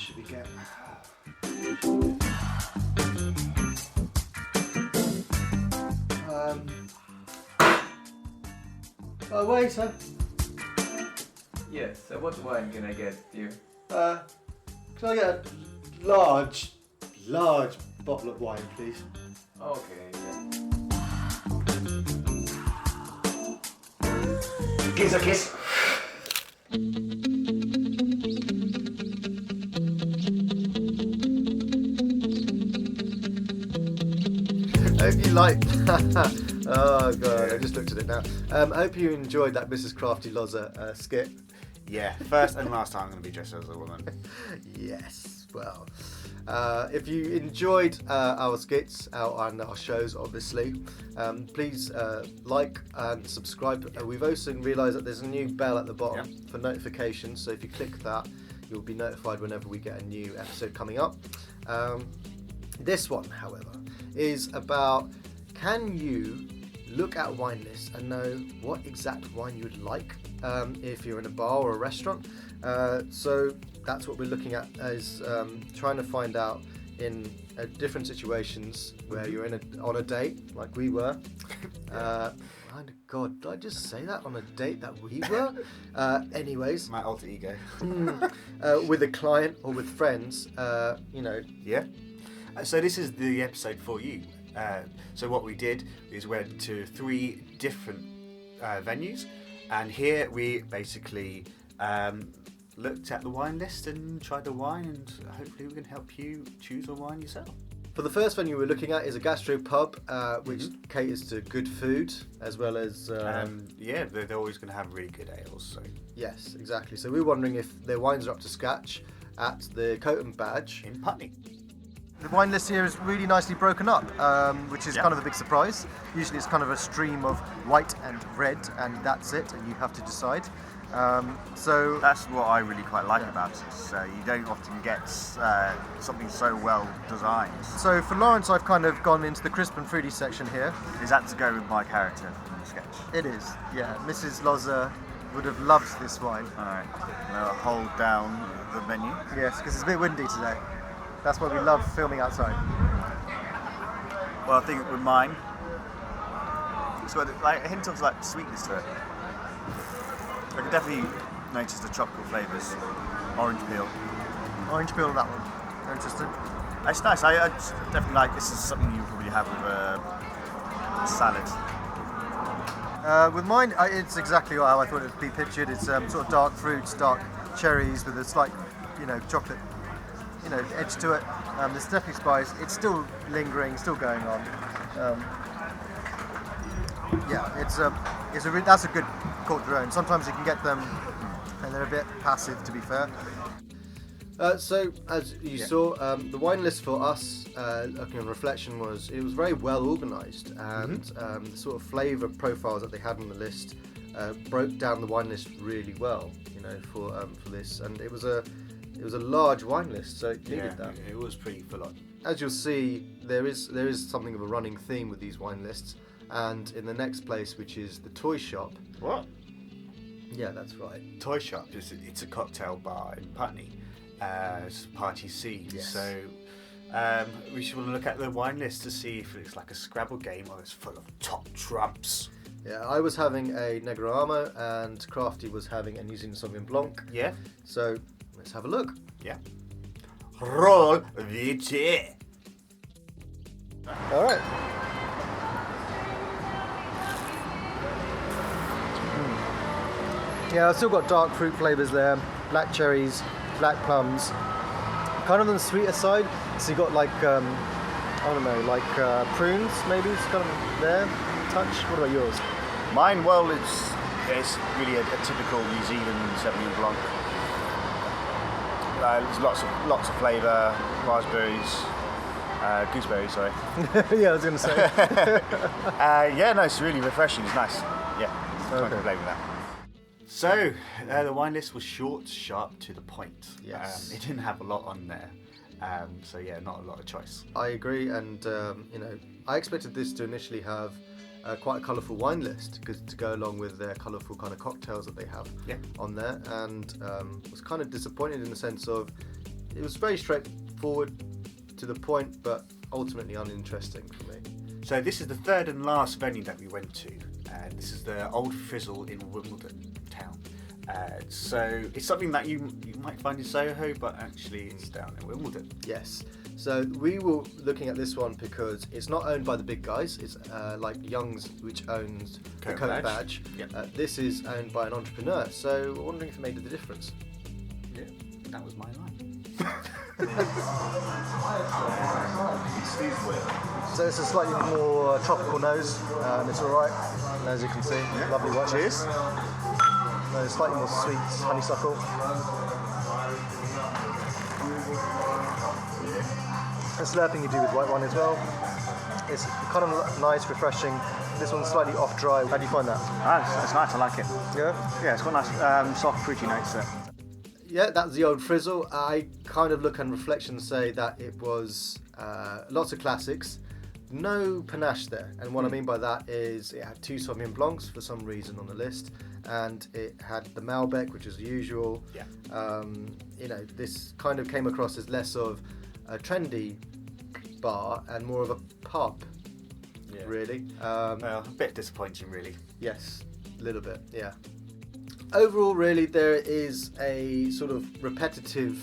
should we get? Oh, waiter. Yes, so what wine can I get you? Can I get a large bottle of wine, please? Okay, yeah. Kiss a kiss. I hope you liked that. Oh god, I just looked at it now. I hope you enjoyed that Mrs. Crafty Lozza skit. Yeah, first and last time I'm going to be dressed as a woman. Yes, well, if you enjoyed our skits and our shows, obviously, please like and subscribe. We've also realised that there's a new bell at the bottom for notifications, so if you click that, you'll be notified whenever we get a new episode coming up. This one, however, is about, can you look at a wine list and know what exact wine you would like if you're in a bar or a restaurant? So that's what we're looking at, is trying to find out in different situations where you're on a date, like we were. God, did I just say that, on a date that we were? Anyways. My alter ego. With a client or with friends, Yeah. So this is the episode for you. So what we did is went to 3 different venues, and here we basically looked at the wine list and tried the wine, and hopefully we can help you choose a wine yourself. For the first venue we're looking at is a gastro pub, which caters to good food, as well as... they're always going to have really good ales. So. Yes, exactly. So we're wondering if their wines are up to scratch at the Coat and Badge In Putney. The wine list here is really nicely broken up, which is kind of a big surprise. Usually it's kind of a stream of white and red, and that's it, and you have to decide. So that's what I really quite like about it. So you don't often get something so well designed. So for Lawrence, I've kind of gone into the crisp and fruity section here. Is that to go with my character from the sketch? It is, yeah. Mrs. Lozza would have loved this wine. All right. Now hold down the menu. Yes, because it's a bit windy today. That's why we love filming outside. Well, I think with mine, it's got like a hint of like sweetness to it. I can definitely notice the tropical flavours. Orange peel. Orange peel on that one. Interesting. It's nice. I definitely like this. Is something you probably have with a salad. With mine, it's exactly how I thought it would be pictured. It's sort of dark fruits, dark cherries with a slight, chocolate, edge to it. There's definitely spice. It's still lingering, still going on. That's a good Court Drone. Sometimes you can get them, and they're a bit passive, to be fair. So as you saw, the wine list for us, looking on reflection, was very well organised, and the sort of flavour profiles that they had on the list broke down the wine list really well, for this, and it was a large wine list, so it needed that. It was pretty full on. As you'll see, there is something of a running theme with these wine lists, and in the next place, which is the toy shop. What? Yeah, that's right. Toy shop. It's a cocktail bar in Putney. It's Party C. Yes. So we should want to look at the wine list to see if it's like a Scrabble game or it's full of top trumps. Yeah, I was having a Negramo and Crafty was having a New Zealand Sauvignon Blanc. Yeah. So let's have a look. Yeah. Roll the tea. All right. Yeah, I've still got dark fruit flavours there, black cherries, black plums, kind of on the sweeter side. So you got like, prunes maybe, it's kind of there, touch. What about yours? Mine, well, it's really a typical New Zealand Sauvignon Blanc. There's lots of flavour, raspberries, gooseberries, sorry. Yeah, I was going to say. It's really refreshing. It's nice. Yeah, can't complain with that. So the wine list was short, sharp, to the point. Yes. It didn't have a lot on there. Not a lot of choice. I agree, and I expected this to initially have quite a colourful wine list to go along with their colourful kind of cocktails that they have on there, and was kind of disappointed in the sense of it was very straightforward, to the point, but ultimately uninteresting for me. So this is the third and last venue that we went to, and this is the Old Frizzle in Wimbledon town. So it's something that you might find in Soho, but actually it's down in Wimbledon. Yes. So we were looking at this one because it's not owned by the big guys. It's like Young's, which owns the Coat Badge. Yep. This is owned by an entrepreneur. So we're wondering if it made the difference. Yeah, that was my line. So it's a slightly more tropical nose. It's all right, as you can see. Yeah. Lovely white. Cheers. No, slightly more sweet honeysuckle. And slurping you do with white wine as well. It's kind of nice, refreshing. This one's slightly off dry. How do you find that? It's nice, I like it. Yeah? Yeah, it's got nice soft fruity notes there. Yeah, that's the Old Frizzle. I kind of look and reflection say that it was lots of classics, no panache there. And what I mean by that is it had 2 Sauvignon Blancs for some reason on the list, and it had the Malbec, which is usual. Yeah. This kind of came across as less of a trendy bar and more of a pub, really. Well, a bit disappointing, really. Yes, a little bit, yeah. Overall, really, there is a sort of repetitive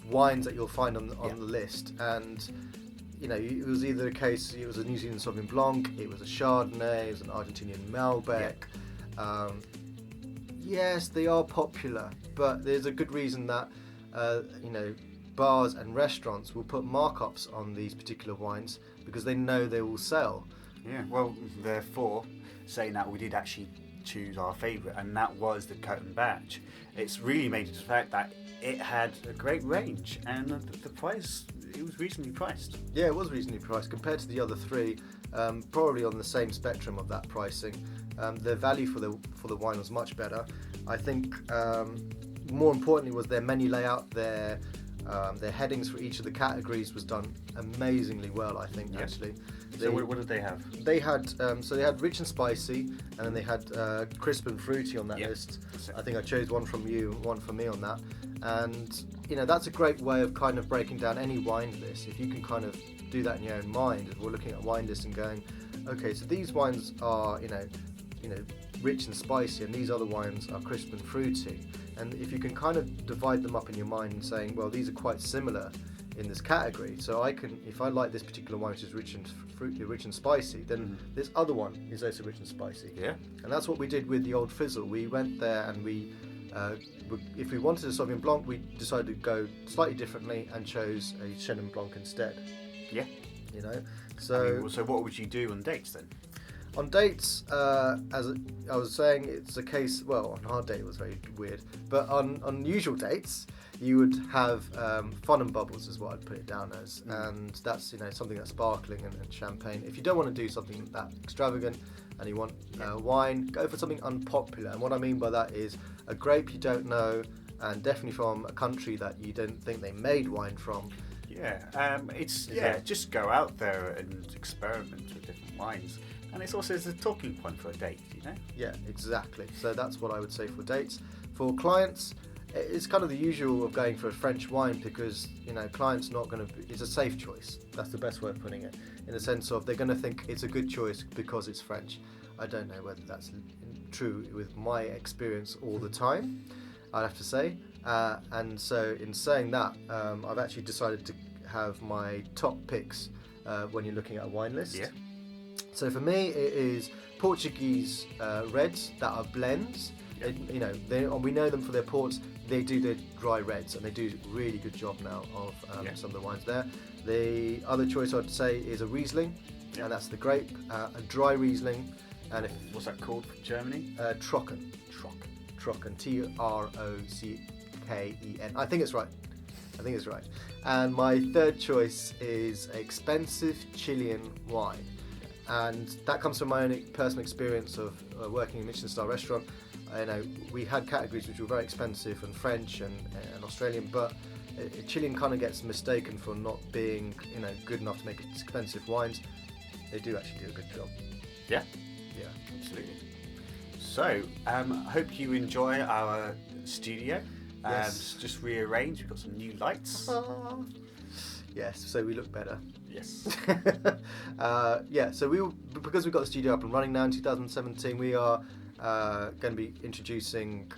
wines that you'll find on the list, and it was either a case it was a New Zealand Sauvignon Blanc, it was a Chardonnay, it was an Argentinian Malbec. Yes, they are popular, but there's a good reason that bars and restaurants will put markups on these particular wines because they know they will sell. Yeah, well, therefore, saying that, we did actually choose our favourite, and that was the Coat Badge. It's really made it the fact that it had a great range, and the price, it was reasonably priced. Yeah, it was reasonably priced compared to the other 3, probably on the same spectrum of that pricing. The value for the wine was much better. I think more importantly was their menu layout, their headings for each of the categories was done amazingly well, I think, actually. So what did they have? They had they had rich and spicy, and then they had crisp and fruity on that list. I think I chose one from you, one for me on that, and that's a great way of kind of breaking down any wine list. If you can kind of do that in your own mind, if we're looking at a wine list and going, okay, so these wines are rich and spicy, and these other wines are crisp and fruity, and if you can kind of divide them up in your mind and saying, well, these are quite similar in this category, so I can, if I like this particular wine which is rich and fruity, rich and spicy, then this other one is also rich and spicy. Yeah. And that's what we did with the Old Frizzle. We went there and we, if we wanted a Sauvignon Blanc, we decided to go slightly differently and chose a Chenin Blanc instead. Yeah. So so what would you do on dates then? on dates, as I was saying, it's a case. Well, on our date it was very weird, but on usual dates, you would have fun and bubbles, is what I'd put it down as, and that's something that's sparkling and champagne. If you don't want to do something that extravagant and you want wine, go for something unpopular. And what I mean by that is a grape you don't know, and definitely from a country that you didn't think they made wine from. Just go out there and experiment with different wines, and it's also a talking point for a date, Yeah, exactly. So that's what I would say for dates. For clients, it's kind of the usual of going for a French wine because clients not going to. It's a safe choice. That's the best way of putting it. In the sense of they're going to think it's a good choice because it's French. I don't know whether that's true with my experience all the time, I'd have to say. And so in saying that, I've actually decided to have my top picks when you're looking at a wine list. Yeah. So for me, it is Portuguese reds that are blends. Yeah. We know them for their ports. They do their dry reds, and they do a really good job now of some of the wines there. The other choice I'd say is a Riesling, and that's the grape, a dry Riesling. And what's that called from Germany? Trocken. Trocken. Trocken. I think it's right. And my third choice is expensive Chilean wine. And that comes from my own personal experience of working in a Michelin star restaurant. We had categories which were very expensive and French and Australian, but Chilean kind of gets mistaken for not being good enough to make expensive wines. They do actually do a good job. Yeah. Yeah. Absolutely. So, I hope you enjoy our studio. Yes. Just rearranged. We've got some new lights. Yes, so we look better. Yes. Yeah, so because we've got the studio up and running now in 2017, we are going to be introducing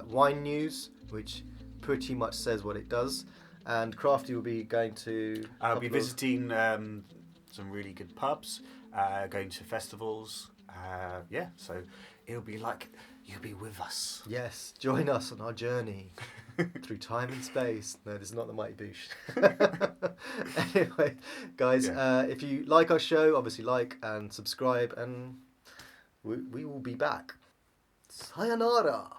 wine news, which pretty much says what it does. And Crafty will be going to... I'll be visiting some really good pubs, going to festivals. So it'll be like you'll be with us. Yes, join us on our journey through time and space. No, this is not the Mighty Boosh. Anyway, guys, if you like our show, obviously like and subscribe, and we will be back. Sayonara.